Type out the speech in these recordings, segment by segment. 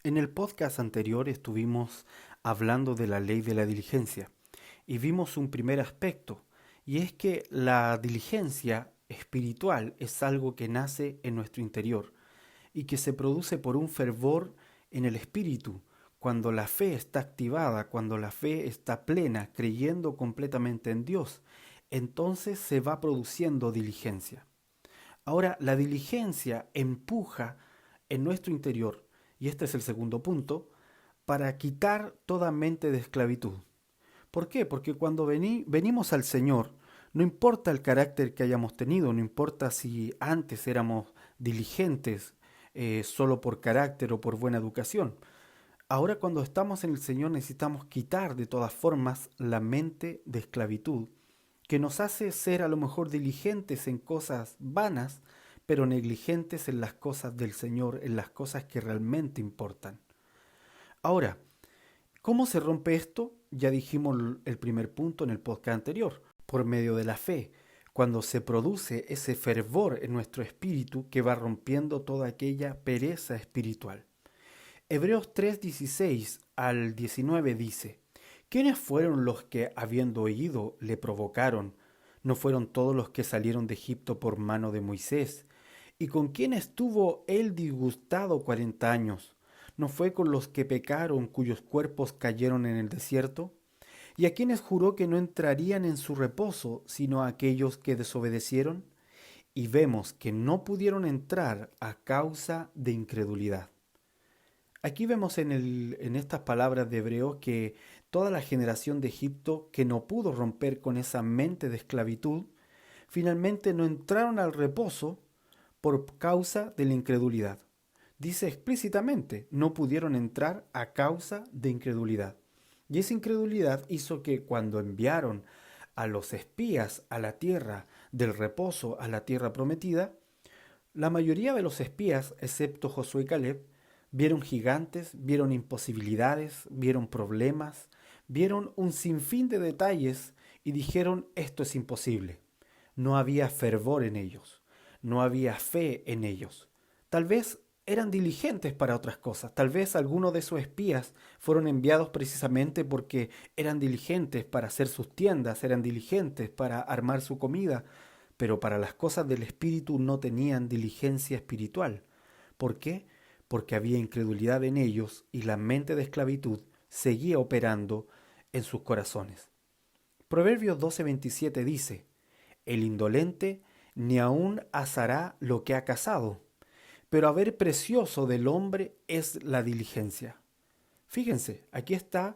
En el podcast anterior estuvimos hablando de la ley de la diligencia y vimos un primer aspecto, y es que la diligencia espiritual es algo que nace en nuestro interior y que se produce por un fervor en el espíritu, cuando la fe está activada, cuando la fe está plena, creyendo completamente en Dios, entonces se va produciendo diligencia. Ahora, la diligencia empuja en nuestro interior, y este es el segundo punto, para quitar toda mente de esclavitud. ¿Por qué? Porque cuando venimos al Señor, no importa el carácter que hayamos tenido, no importa si antes éramos diligentes solo por carácter o por buena educación. Ahora cuando estamos en el Señor necesitamos quitar de todas formas la mente de esclavitud que nos hace ser a lo mejor diligentes en cosas vanas, pero negligentes en las cosas del Señor, en las cosas que realmente importan. Ahora, ¿cómo se rompe esto? Ya dijimos el primer punto en el podcast anterior, por medio de la fe, cuando se produce ese fervor en nuestro espíritu que va rompiendo toda aquella pereza espiritual. Hebreos 3:16 al 19 dice, ¿quiénes fueron los que, habiendo oído, le provocaron? ¿No fueron todos los que salieron de Egipto por mano de Moisés? ¿Y con quién estuvo él disgustado 40 años? ¿No fue con los que pecaron, cuyos cuerpos cayeron en el desierto? ¿Y a quienes juró que no entrarían en su reposo, sino a aquellos que desobedecieron? Y vemos que no pudieron entrar a causa de incredulidad. Aquí vemos en estas palabras de Hebreos que toda la generación de Egipto que no pudo romper con esa mente de esclavitud, finalmente no entraron al reposo por causa de la incredulidad. Dice explícitamente, no pudieron entrar a causa de incredulidad. Y esa incredulidad hizo que cuando enviaron a los espías a la tierra del reposo, a la tierra prometida, la mayoría de los espías, excepto Josué y Caleb, vieron gigantes, vieron imposibilidades, vieron problemas, vieron un sinfín de detalles y dijeron esto es imposible. No había fervor en ellos, no había fe en ellos. Tal vez eran diligentes para otras cosas, tal vez algunos de esos espías fueron enviados precisamente porque eran diligentes para hacer sus tiendas, eran diligentes para armar su comida, pero para las cosas del espíritu no tenían diligencia espiritual. ¿Por qué? Porque había incredulidad en ellos y la mente de esclavitud seguía operando en sus corazones. Proverbios 12:27 dice, el indolente ni aun asará lo que ha cazado, pero haber precioso del hombre es la diligencia. Fíjense, aquí está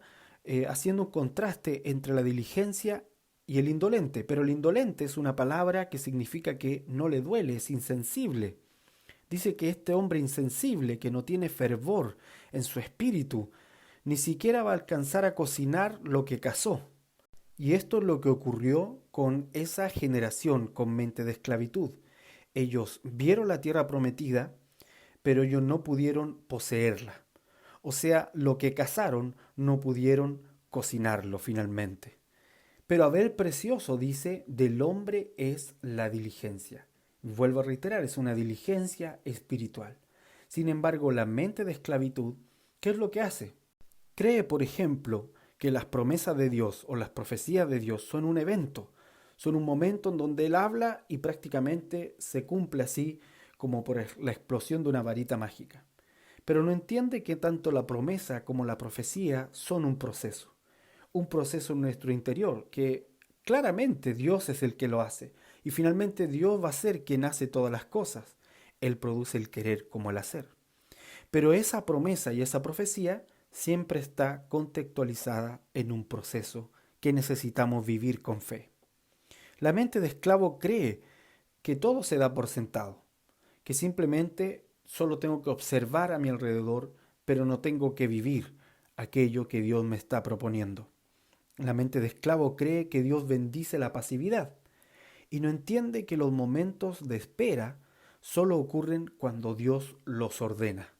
haciendo un contraste entre la diligencia y el indolente, pero el indolente es una palabra que significa que no le duele, es insensible. Dice que este hombre insensible, que no tiene fervor en su espíritu, ni siquiera va a alcanzar a cocinar lo que cazó. Y esto es lo que ocurrió con esa generación con mente de esclavitud. Ellos vieron la tierra prometida, pero ellos no pudieron poseerla. O sea, lo que cazaron no pudieron cocinarlo finalmente. Pero haber precioso, dice, del hombre es la diligencia. Vuelvo a reiterar, es una diligencia espiritual. Sin embargo, la mente de esclavitud, ¿qué es lo que hace? Cree, por ejemplo, que las promesas de Dios o las profecías de Dios son un evento, son un momento en donde Él habla y prácticamente se cumple así como por la explosión de una varita mágica. Pero no entiende que tanto la promesa como la profecía son un proceso en nuestro interior, que claramente Dios es el que lo hace, y finalmente Dios va a ser quien hace todas las cosas. Él produce el querer como el hacer. Pero esa promesa y esa profecía siempre está contextualizada en un proceso que necesitamos vivir con fe. La mente de esclavo cree que todo se da por sentado, que simplemente solo tengo que observar a mi alrededor, pero no tengo que vivir aquello que Dios me está proponiendo. La mente de esclavo cree que Dios bendice la pasividad y no entiende que los momentos de espera solo ocurren cuando Dios los ordena.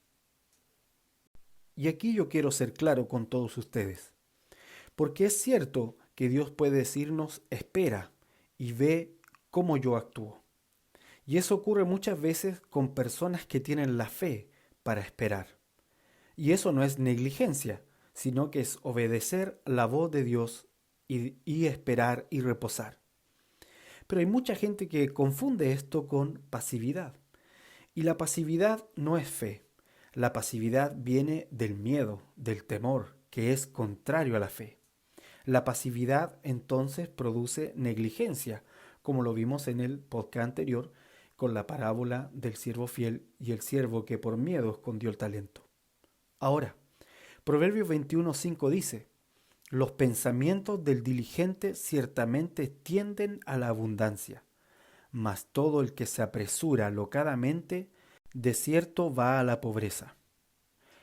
Y aquí yo quiero ser claro con todos ustedes, porque es cierto que Dios puede decirnos espera y ve cómo yo actúo. Y eso ocurre muchas veces con personas que tienen la fe para esperar. Y eso no es negligencia, sino que es obedecer la voz de Dios y esperar y reposar. Pero hay mucha gente que confunde esto con pasividad. Y la pasividad no es fe. La pasividad viene del miedo, del temor, que es contrario a la fe. La pasividad entonces produce negligencia, como lo vimos en el podcast anterior con la parábola del siervo fiel y el siervo que por miedo escondió el talento. Ahora, Proverbios 21:5 dice: los pensamientos del diligente ciertamente tienden a la abundancia, mas todo el que se apresura locadamente, de cierto va a la pobreza.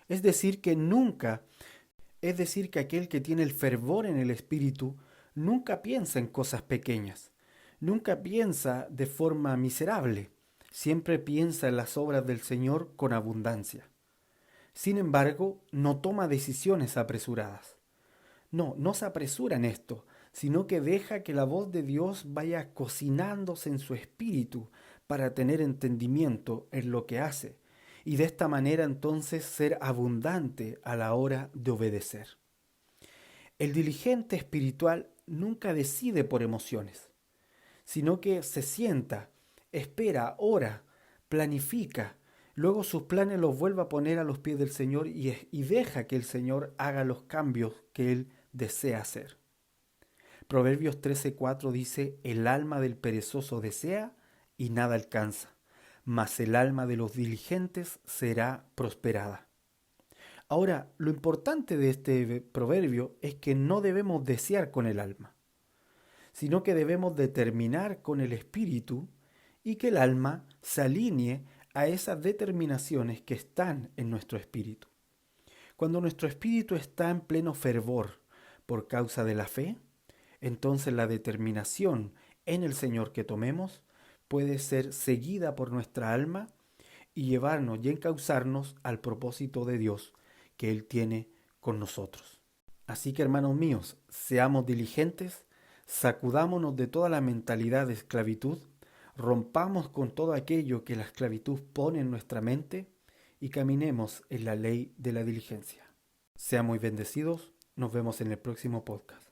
Es decir, que aquel que tiene el fervor en el espíritu nunca piensa en cosas pequeñas, nunca piensa de forma miserable, siempre piensa en las obras del Señor con abundancia. Sin embargo, no toma decisiones apresuradas. No se apresura en esto, sino que deja que la voz de Dios vaya cocinándose en su espíritu para tener entendimiento en lo que hace, y de esta manera entonces ser abundante a la hora de obedecer. El diligente espiritual nunca decide por emociones, sino que se sienta, espera, ora, planifica, luego sus planes los vuelve a poner a los pies del Señor y deja que el Señor haga los cambios que Él desea hacer. Proverbios 13:4 dice: el alma del perezoso desea y nada alcanza, mas el alma de los diligentes será prosperada. Ahora, lo importante de este proverbio es que no debemos desear con el alma, sino que debemos determinar con el espíritu y que el alma se alinee a esas determinaciones que están en nuestro espíritu. Cuando nuestro espíritu está en pleno fervor por causa de la fe, entonces la determinación en el Señor que tomemos puede ser seguida por nuestra alma y llevarnos y encauzarnos al propósito de Dios que Él tiene con nosotros. Así que, hermanos míos, seamos diligentes, sacudámonos de toda la mentalidad de esclavitud, rompamos con todo aquello que la esclavitud pone en nuestra mente y caminemos en la ley de la diligencia. Sean muy bendecidos, nos vemos en el próximo podcast.